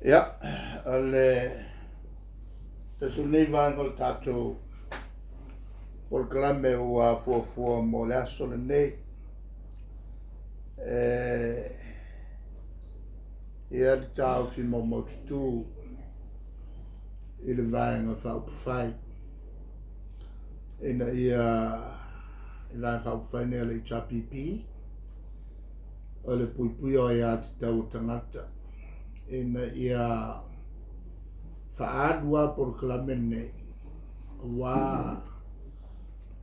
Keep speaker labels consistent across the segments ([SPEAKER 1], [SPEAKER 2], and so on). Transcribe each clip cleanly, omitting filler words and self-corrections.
[SPEAKER 1] Ja, alle tasuleva ngol tato por klame ua fuafua mo le aso le nei ia le tau fi mo motutu i le vaenga whaupawhai ina ia i lai whaupawhai nea le tapipi o le puipui o ia te tau tangata ina ia whaadua por klame nei wa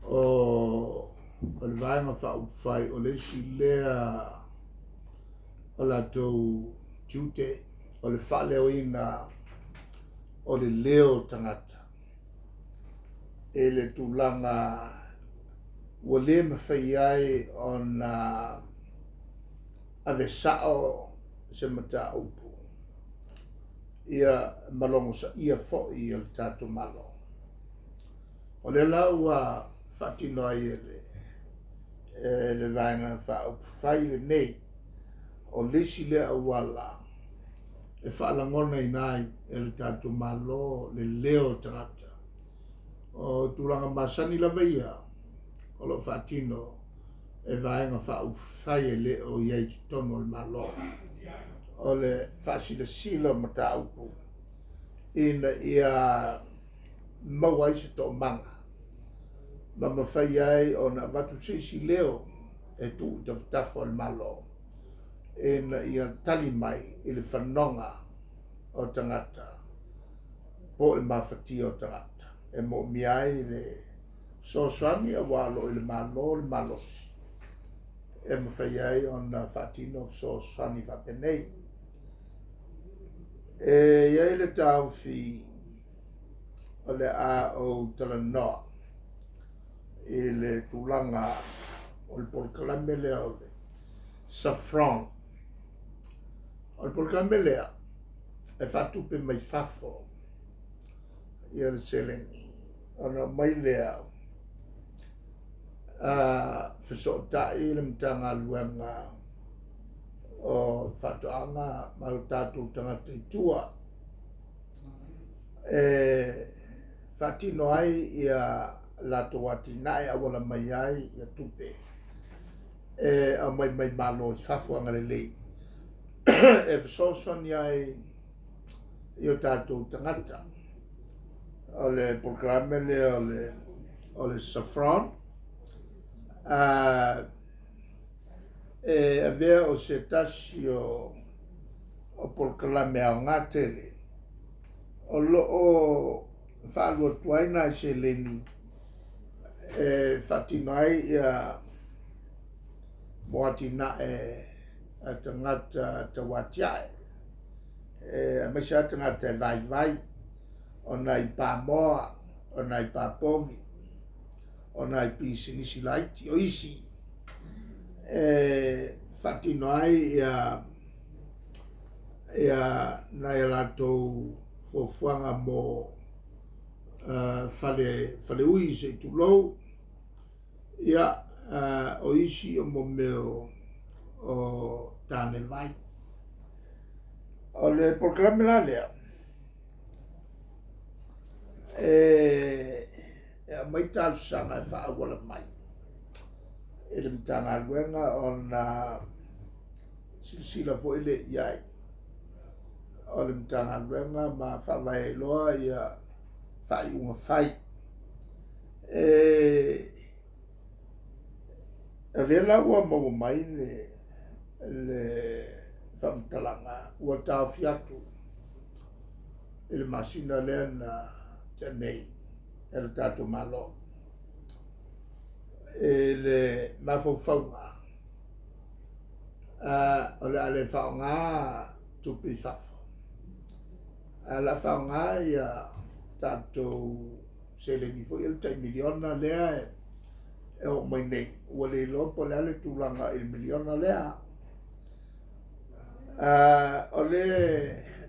[SPEAKER 1] o le vaenga whaupawhai o le si lea o la tau tute o le whaleo ina o le leo tangata e le tūlanga ua le mawhai ai o na ave sao se mata upu ia malongo sa ia fo i le tato malo o le laua whatino ai le vaenga whaupawhai le nei o lesi le awala e whaalangona i nai e le tato malo le leo tangata o tūranga masani la veia o lo whatino e vaenga whaupawhai e le o iei tono le malo o le whasila sila mata upu ina ia mawai se to manga ma mawhai ai o na watu seisi leo e tu tafo le malo ina ia tali mai i le whanonga o tangata po le mawhati o tangata e mo miai le sosani a walo i le malosi e mawhai ai o na whatino sosani whapenei e iai le tau fi o le a o talanoa i le tūlanga o le polkalame lea o le saffron o le polkalame lea e whatupe mai fafo i le selengi ona mai lea whesootai le mtanga luenga o whatoanga mau tātou tangata i tua whatino ai ia lato wati nai awala mai ai ia tupe a mai malo i whafuanga le lei e whesosoni ai i o tātou tangata o le programe le o le saffron e avea o se tasi o polkalame ao ngā tele o loo whaalua tuaina i se leni e whatino ai ia moatina e tangata te watiae e maisa tangata e vai o nai pāmoa o nai pāpovi o nai pisinisi laiti o isi whatino ai ia nai alatou fofuanga mo fale ui se tulou ia o isi o mo meo o tane vai o le programe la lea mai tālu sanga e whaawala mai e le mtanga luenga o na silsila fo ile iai o le mtanga luenga ma whawai loa ia whai unga whai rela ua mau mai le whamtalanga ua tau fiatu i le masina lea na tenei e le tato malo e le mawhauwhaunga o le ale whaunga tupi whafo la whaunga ia tato selengi fo il tai miliona lea e o mai nei ua le lopo le ale tūlanga il miliona lea o le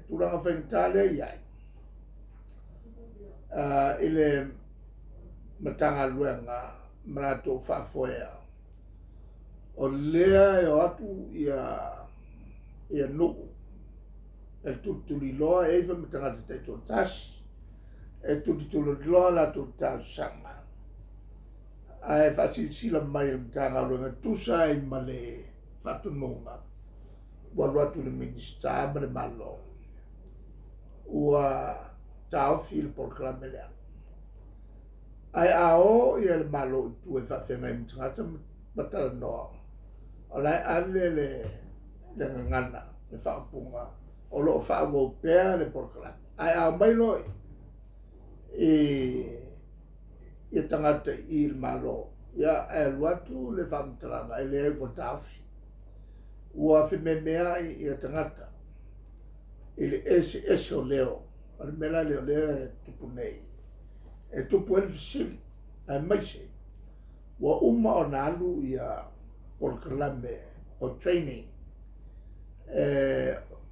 [SPEAKER 1] tūlanga whaingta lea iai i le matanga luenga manato whafoea o lea e o atu ia nuu el tutuli loa eva me tangata te to tas e tutuli loa la tu ta sanga ai sila mai am tanga ronga tusa i male fatu nunga wa tu le minista male malo ua tau fil por klamela ai ao i el malo tu e fa fenga im tangata batala no olai ave le ngana le fa punga o lo fa go pea le por klam ai ao mai lo e tangata i il malo ia e luatu le whamtalanga e lea ko tawhi. Ua whimemea i a tangata. I le ese o leo. Ale mela leo e tupu nei. E tupu ele fisili. Ai maise. Ua uma o nalu i a porkalame o training.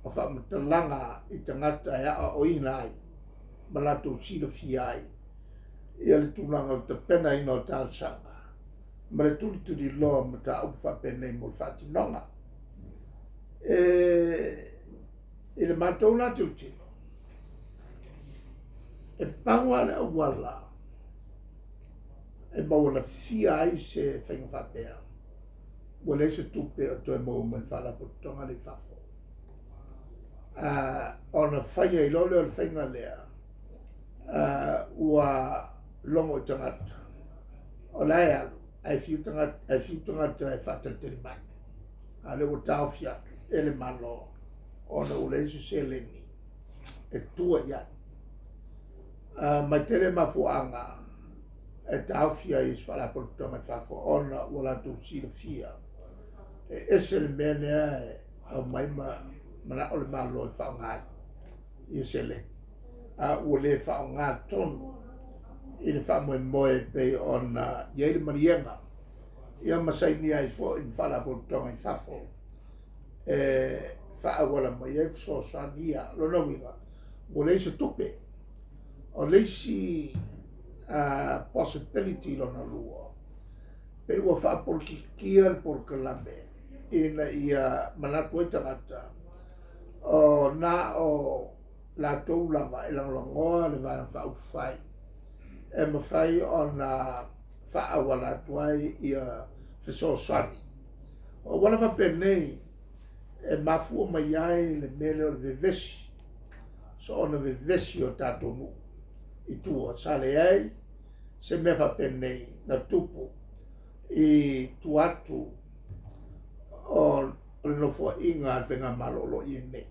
[SPEAKER 1] O whamtalanga i tangata e a o inai. Malato sila fiai. Ia le tūlanga o te pena ina o tāsanga. Ma le tuli loa ma ta au whapena i mo whati nonga. I le mātou nā te utino. E pangwa le awala. E maua fia ai se whainga whapea. Wa le se tupe o toi mau mai whala po tonga le whafo. Ona whaia i lole o le whainga lea. Ua longo i tangata. O lai alu. Ai fiu tangata e whatal teri mai. A le o tau fiatu. Ele malo. Ona ule isu se leni. E tua iai. Mai tele mafuanga. E tau fia is whala portonga e whafo. Ona ula tu sila fia. E ese le mea au mai mana ole malo e whaongai. I se leni. Ule whaonga tonu. I le whamoe moe pe ona iei le marienga. Ia masai ni ai fo in whala portonga i whafo. Whaawala mai e so sania. Lona winga. O leise tupe. O leisi possibility lona lua. Pe ua wha porkikia le porkalame. Ina ia manako e tangata. O na o la tou lava e langoa le vaya whaufai. E mawhai o na whaawala tuai ia whisosani. O wana whapenei e mafua mai ai le mele o le vevesi. So ona vevesi o tātou mu. I tua sale ai se me whapenei na tupu i tuatu o le nofua inga al whenga malolo i nei.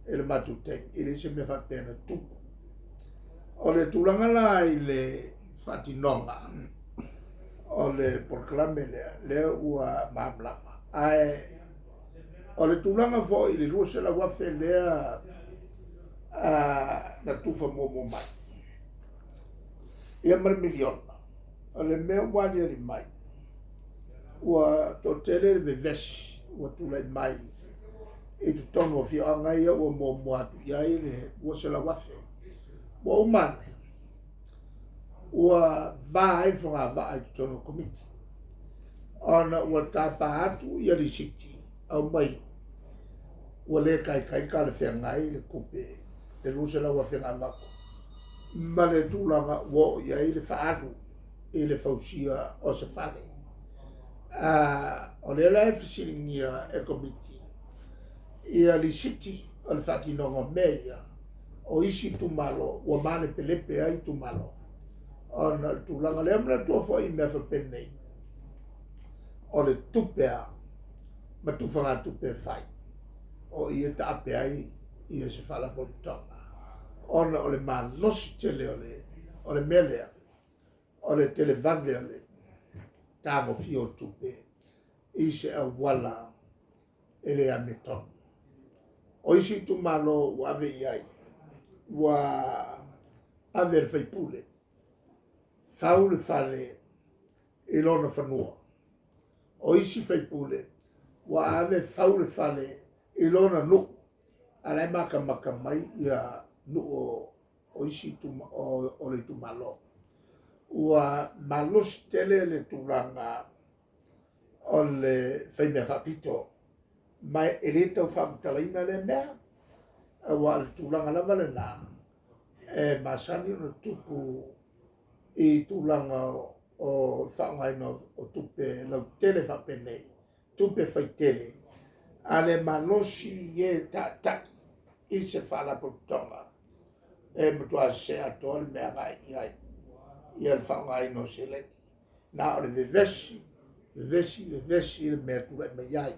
[SPEAKER 1] E le matuteng i le se me whapena na tupu. O le tūlanga la i le whatinonga. O le porklame le ua mamlama. Ai, o le tūlanga fo i le lua se la wafe lea na tufa momo mai. Ia mara miliona. O le mea wani ali mai. Ua totele le vevesi. Ua tūlai mai. E tu tono fi anga ia ua momo atu. Ia i le ua se la wafe. Ua umane. Ua vai whanga vai tu tono komiti. Ona ua tapa atu ia li siti. Au mai. Ua le kai ka le whengai le kupe. Le lusa la ua whenga ngako. Ma le tūlanga ua ia i le whaatu. I le whausia o se whane. O le la e whisiringia e komiti. Ia li siti o le whakinonga mea. O isi tumalo, ua mane pelepe ai tumalo. Ona tūlanga le amra tuafo i mea whapenei. O le tupea, ma tufanga tupe whai. O ia ta ape ai, ia se whala potonga. Ona o le maa nosi tele o le melea. O le tele vave o le tāmo fio tupe. I se a wala ele a meton. O isi tumalo ua ave iai. Ua ave le whaipule. Thau le whale i lona whanua. O isi whaipule. Ua ave thau le whale i lona nuku. Alai maka mai ia nuku o isi o le tumalo. Ua malus tele le tūranga o le whaimea whapito. Mai e le tau whamtalaina le mea. wa le tūlanga lava le nā e masani no tupu I tūlanga o whaongaina o tupe lau tele whapene tupe whaitele a le malosi e tātaki I se whalapotonga e mutua se ato le mea ngai iai I le whaongaina o se le nā o le vevesi le mea tua me iai